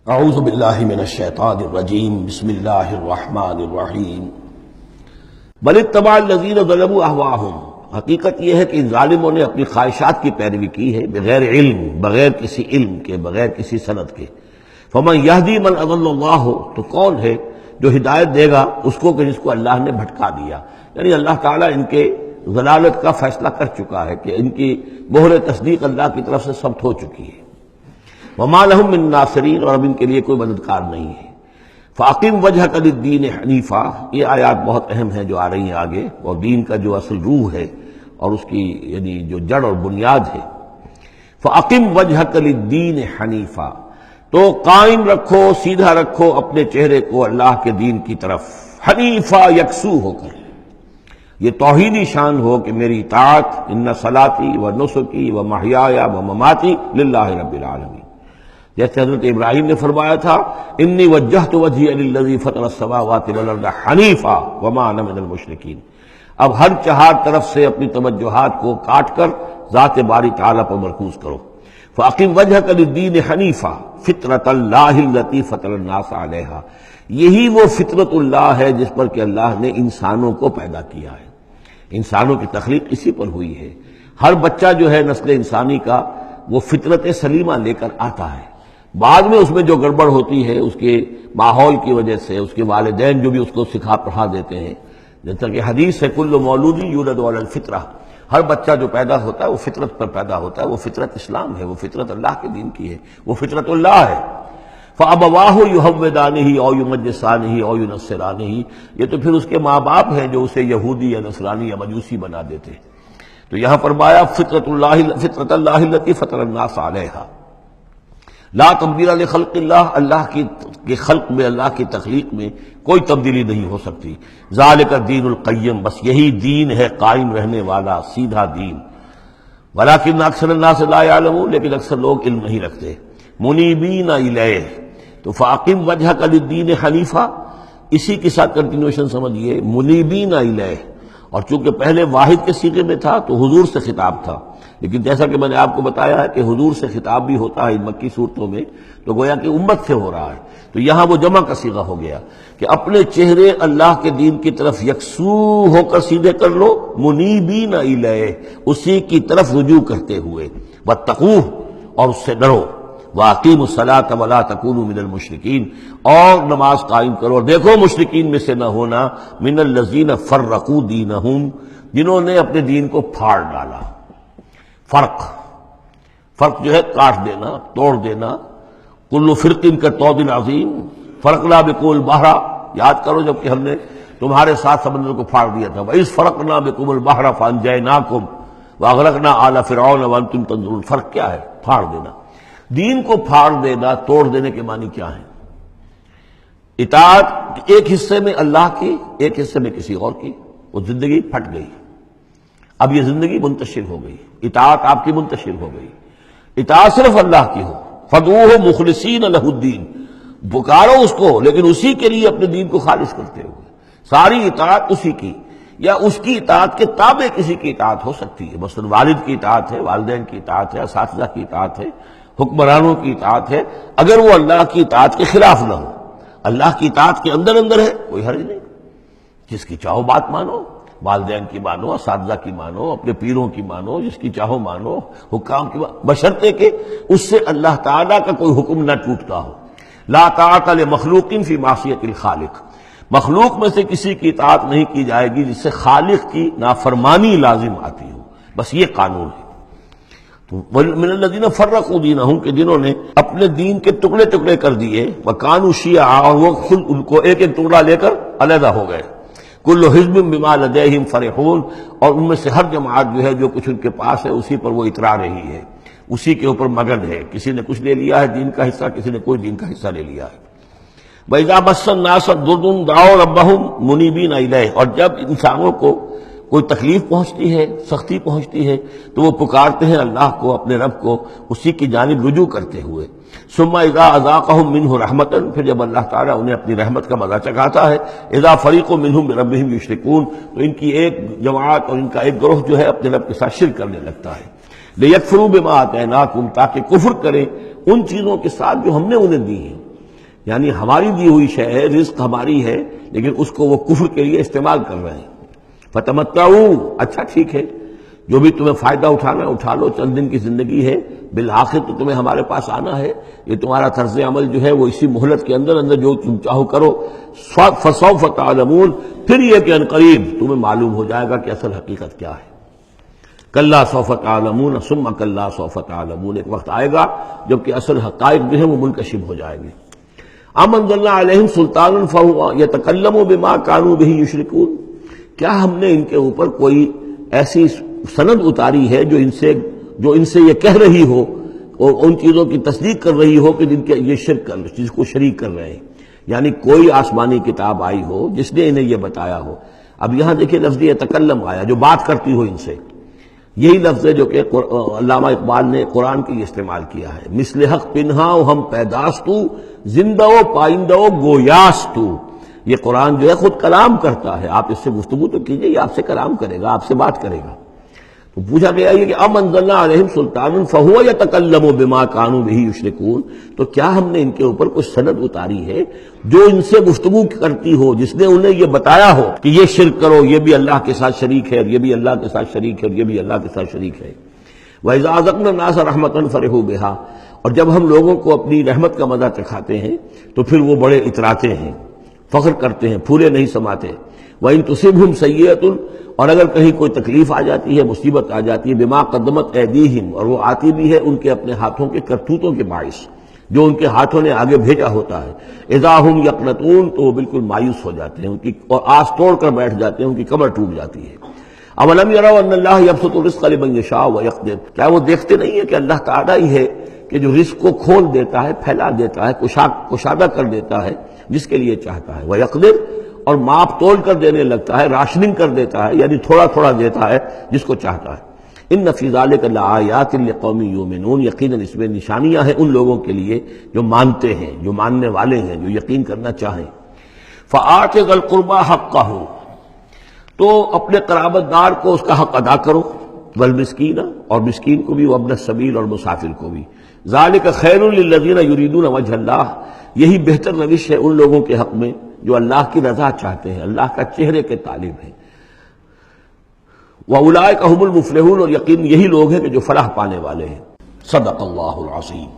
اعوذ باللہ من الشیطان الرجیم بسم اللہ الرحمن الرحیم بل اتبع الذین ظلموا اہواءہم، حقیقت یہ ہے کہ ان ظالموں نے اپنی خواہشات کی پیروی کی ہے بغیر علم، بغیر کسی علم کے، بغیر کسی سند کے۔ فمن یہدی من اضل اللہ، تو کون ہے جو ہدایت دے گا اس کو کہ جس کو اللہ نے بھٹکا دیا؟ یعنی اللہ تعالیٰ ان کے ضلالت کا فیصلہ کر چکا ہے کہ ان کی مہر تصدیق اللہ کی طرف سے ثبت ہو چکی ہے۔ وما لهم من ناصرین، اور اب ان کے لیے کوئی مددگار نہیں ہے۔ فاقم وجہک للدین حنیفا، یہ آیات بہت اہم ہیں جو آ رہی ہیں آگے، اور دین کا جو اصل روح ہے اور اس کی یعنی جو جڑ اور بنیاد ہے۔ فاقم وجہک للدین حنیفا، تو قائم رکھو، سیدھا رکھو اپنے چہرے کو اللہ کے دین کی طرف، حنیفا، یکسو ہو کر۔ یہ توحیدی شان ہو کہ میری اطاعت، ان صلاتی و نسکی و محیای و مماتی للہ رب العالمین، جیسے حضرت ابراہیم نے فرمایا تھا انی وجہت وجہی للذی فطر السماوات والارض حنیفا وما انا من المشرکین۔ اب ہر چہار طرف سے اپنی توجہات کو کاٹ کر ذات باری تعالیٰ پر مرکوز کرو۔ فاقم وجہک للدین حنیفا فطرۃ اللہ التی فطر الناس علیہا، یہی وہ فطرت اللہ ہے جس پر کہ اللہ نے انسانوں کو پیدا کیا ہے۔ انسانوں کی تخلیق اسی پر ہوئی ہے۔ ہر بچہ جو ہے نسل انسانی کا وہ فطرت سلیمہ لے کر آتا ہے، بعد میں اس میں جو گڑبڑ ہوتی ہے اس کے ماحول کی وجہ سے، اس کے والدین جو بھی اس کو سکھا پڑھا دیتے ہیں، جیسا کہ حدیث ہے کل مولود یولد علی الفطرہ، ہر بچہ جو پیدا ہوتا ہے وہ فطرت پر پیدا ہوتا ہے، وہ فطرت اسلام ہے، وہ فطرت اللہ کے دین کی ہے، وہ فطرت اللہ ہے۔ فَأَبَوَاهُ يُهَوِّدَانِهِ أَوْ يُمَجِّسَانِهِ أَوْ يُنَصِّرَانِهِ، یہ تو پھر اس کے ماں باپ ہیں جو اسے یہودی یا نصرانی یا مجوسی بنا دیتے ہیں۔ تو یہاں فرمایا فطرت اللہ التی فطر الناس علیہا، لا تبدیل لخلق اللہ، اللہ کی خلق میں، اللہ کی تخلیق میں کوئی تبدیلی نہیں ہو سکتی۔ ذالک الدین القیم، بس یہی دین ہے قائم رہنے والا سیدھا دین۔ ولکن اکثر الناس لا یعلمون، لیکن اکثر لوگ علم نہیں رکھتے۔ منیبین الیہ، تو فاقم وجہک للدین حنیفا، اسی کے ساتھ کنٹینویشن سمجھیے، منیبین الیہ، اور چونکہ پہلے واحد کے صیغے میں تھا تو حضور سے خطاب تھا، لیکن جیسا کہ میں نے آپ کو بتایا ہے کہ حضور سے خطاب بھی ہوتا ہے ان مکی صورتوں میں، تو گویا کہ امت سے ہو رہا ہے، تو یہاں وہ جمع کا صیغہ ہو گیا کہ اپنے چہرے اللہ کے دین کی طرف یکسو ہو کر سیدھے کر لو، منیبین الیہ، اسی کی طرف رجوع کرتے ہوئے، واتقوہ، اور اس سے ڈرو، وَأَقِیمُوا الصَّلَاةَ وَلَا تَکُونُوا مِنَ الْمُشْرِکِینَ، اور نماز قائم کرو، اور دیکھو مشرکین میں سے نہ ہونا، مِنَ الَّذِينَ فَرَّقُوا دِینَهُمْ، جنہوں نے اپنے دین کو پھاڑ ڈالا۔ فرق جو ہے کاٹ دینا، توڑ دینا، کل فرق کا طود عظیم فرقنا بکم البحر، یاد کرو جب کہ ہم نے تمہارے ساتھ سمندر کو پھاڑ دیا تھا، وَإِذْ فَرَقْنَا بِكُمُ الْبَحْرَ فَأَنْجَيْنَاكُمْ وَأَغْرَقْنَا آلَ فِرْعَوْنَ وَأَنْتُمْ تَنظُرُونَ۔ فرق کیا ہے؟ پھاڑ دینا۔ دین کو پھاڑ دینا، توڑ دینے کے معنی کیا ہیں؟ اطاعت ایک حصے میں اللہ کی، ایک حصے میں کسی اور کی، وہ زندگی پھٹ گئی، اب یہ زندگی منتشر ہو گئی، اطاعت آپ کی منتشر ہو گئی۔ اطاعت صرف اللہ کی ہو، فَدْعُوهُ مُخْلِصِينَ لَهُ الدِّينَ، پکارو اس کو لیکن اسی کے لیے اپنے دین کو خالص کرتے ہوئے، ساری اطاعت اسی کی، یا اس کی اطاعت کے تابع کسی کی اطاعت ہو سکتی ہے، مثلا والد کی اطاعت ہے، والدین کی اطاعت ہے، اساتذہ کی اطاعت ہے، حکمرانوں کی اطاعت ہے، اگر وہ اللہ کی اطاعت کے خلاف نہ ہو، اللہ کی اطاعت کے اندر ہے کوئی حرج نہیں، جس کی چاہو بات مانو، والدین کی مانو، اساتذہ کی مانو، اپنے پیروں کی مانو، جس کی چاہو مانو، حکام کی مانو، بشرطے کہ اس سے اللہ تعالیٰ کا کوئی حکم نہ ٹوٹتا ہو۔ لا طاعۃ لمخلوق فی معصیۃ الخالق، مخلوق میں سے کسی کی اطاعت نہیں کی جائے گی جس سے خالق کی نافرمانی لازم آتی ہو، بس یہ قانون ہے۔ تو من الذین فرقوا دینہم، کہ جنہوں نے اپنے دین کے ٹکڑے ٹکڑے کر دیے، وکانوا شیعا، اور وہ خود ان کو ایک ایک ٹکڑا لے کر علیحدہ ہو گئے، کل حزب بما لدیہم فرحون، اور ان میں سے ہر جماعت جو ہے جو کچھ ان کے پاس ہے اسی پر وہ اترا رہی ہے، اسی کے اوپر مگن ہے، کسی نے کچھ لے لیا ہے دین کا حصہ، کسی نے کوئی دین کا حصہ لے لیا ہے۔ وَإِذَا مَسَّ النَّاسَ ضُرٌّ دَعَوْا رَبَّهُمْ مُنِيبِينَ إِلَيْهِ، اور جب انسانوں کو کوئی تکلیف پہنچتی ہے، سختی پہنچتی ہے، تو وہ پکارتے ہیں اللہ کو، اپنے رب کو، اسی کی جانب رجوع کرتے ہوئے۔ ثم اذا اذاقهم منه رحمتا، پھر جب اللہ تعالیٰ انہیں اپنی رحمت کا مزہ چکھاتا ہے، اذا فریق منهم بربهم یشرکون، تو ان کی ایک جماعت اور ان کا ایک گروہ جو ہے اپنے رب کے ساتھ شرک کرنے لگتا ہے۔ لیکفروا بما آتیناکم، تاکہ کفر کریں ان چیزوں کے ساتھ جو ہم نے انہیں دی ہیں، یعنی ہماری دی ہوئی شے ہے، رزق ہماری ہے، لیکن اس کو وہ کفر کے لیے استعمال کر رہے ہیں۔ فتمتعوا، اچھا ٹھیک ہے، جو بھی تمہیں فائدہ اٹھانا ہے اٹھا لو، چند دن کی زندگی ہے، بالآخر تو تمہیں ہمارے پاس آنا ہے، یہ تمہارا طرز عمل جو ہے وہ اسی مہلت کے اندر اندر جو تم چاہو کرو، فسوف تعلمون، پھر یہ کہ عنقریب تمہیں معلوم ہو جائے گا کہ اصل حقیقت کیا ہے۔ کلا سوف تعلمون ثم کلا سوف تعلمون، ایک وقت آئے گا جب کہ اصل حقائق جو ہے وہ منکشف ہو جائیں گے۔ ام انزلنا علیہم سلطانا فہو یتکلم بما کانوا بہ یشرکون، کیا ہم نے ان کے اوپر کوئی ایسی سند اتاری ہے جو ان سے یہ کہہ رہی ہو اور ان چیزوں کی تصدیق کر رہی ہو کہ جن کے یہ شرک کر جس کو شریک کر رہے ہیں، یعنی کوئی آسمانی کتاب آئی ہو جس نے انہیں یہ بتایا ہو۔ اب یہاں دیکھیں لفظ یتکلم آیا، جو بات کرتی ہو ان سے، یہی لفظ ہے جو کہ علامہ اقبال نے قرآن کے لیے استعمال کیا ہے، مثل حق پنہا ہم پیداستو زندہ و پائندہ و گویاستو، یہ قرآن جو ہے خود کلام کرتا ہے، آپ اس سے گفتگو تو کیجئے، یہ آپ سے کلام کرے گا، آپ سے بات کرے گا۔ تو پوچھا گیا یہ کہ ام انزلنا علیہم سلطانا فہو یتکلم بما کانوا بہ یشرکون، تو کیا ہم نے ان کے اوپر کچھ سند اتاری ہے جو ان سے گفتگو کرتی ہو، جس نے انہیں یہ بتایا ہو کہ یہ شرک کرو، یہ بھی اللہ کے ساتھ شریک ہے، یہ بھی اللہ کے ساتھ شریک ہے، یہ بھی اللہ کے ساتھ شریک ہے۔ وَإِذَا أَذَقْنَا النَّاسَ رَحْمَةً فَرِحُوا بِهَا، اور جب ہم لوگوں کو اپنی رحمت کا مزہ چکھاتے ہیں تو پھر وہ بڑے اتراتے ہیں، فخر کرتے ہیں، پھولے نہیں سماتے۔ وَإِن تُصِبْهُمْ سَيِّئَةٌ، اور اگر کہیں کوئی تکلیف آ جاتی ہے، مصیبت آ جاتی ہے، بما قدمت ایدیہم، اور وہ آتی بھی ہے ان کے اپنے ہاتھوں کے کرتوتوں کے باعث، جو ان کے ہاتھوں نے آگے بھیجا ہوتا ہے، اذا ہم یقنطون، تو وہ بالکل مایوس ہو جاتے ہیں، ان کی اور آس توڑ کر بیٹھ جاتے ہیں، ان کی کمر ٹوٹ جاتی ہے۔ اولم یروا ان اللہ یبسط الرزق لمن یشاء ویقدر، کیا وہ دیکھتے نہیں ہیں کہ اللہ تعالیٰ ہی ہے کہ جو رزق کو کھول دیتا ہے، پھیلا دیتا ہے، کشادہ کر دیتا ہے جس کے لیے چاہتا ہے، ویقدر، اور ماپ تول کر دینے لگتا ہے، راشننگ کر دیتا ہے، یعنی تھوڑا تھوڑا دیتا ہے جس کو چاہتا ہے۔ ان فی ذلک لآیات لقوم یؤمنون، یقیناً اس میں نشانیاں ہیں ان لوگوں کے لیے جو مانتے ہیں، جو ماننے والے ہیں، جو یقین کرنا چاہیں۔ فآت ذی القربى حقہ، تو اپنے قرابت دار کو اس کا حق ادا کرو، والمسکین، اور مسکین کو بھی، وابن السبیل، اور مسافر کو بھی۔ ذالک خیر للذین یریدون وجہ اللہ، یہی بہتر روش ہے ان لوگوں کے حق میں جو اللہ کی رضا چاہتے ہیں، اللہ کا چہرے کے طالب ہیں۔ وَأُولَٰئِکَ هُمُ الْمُفْلِحُونَ، اور یقین یہی لوگ ہیں کہ جو فلاح پانے والے ہیں۔ صدق اللہ العظیم۔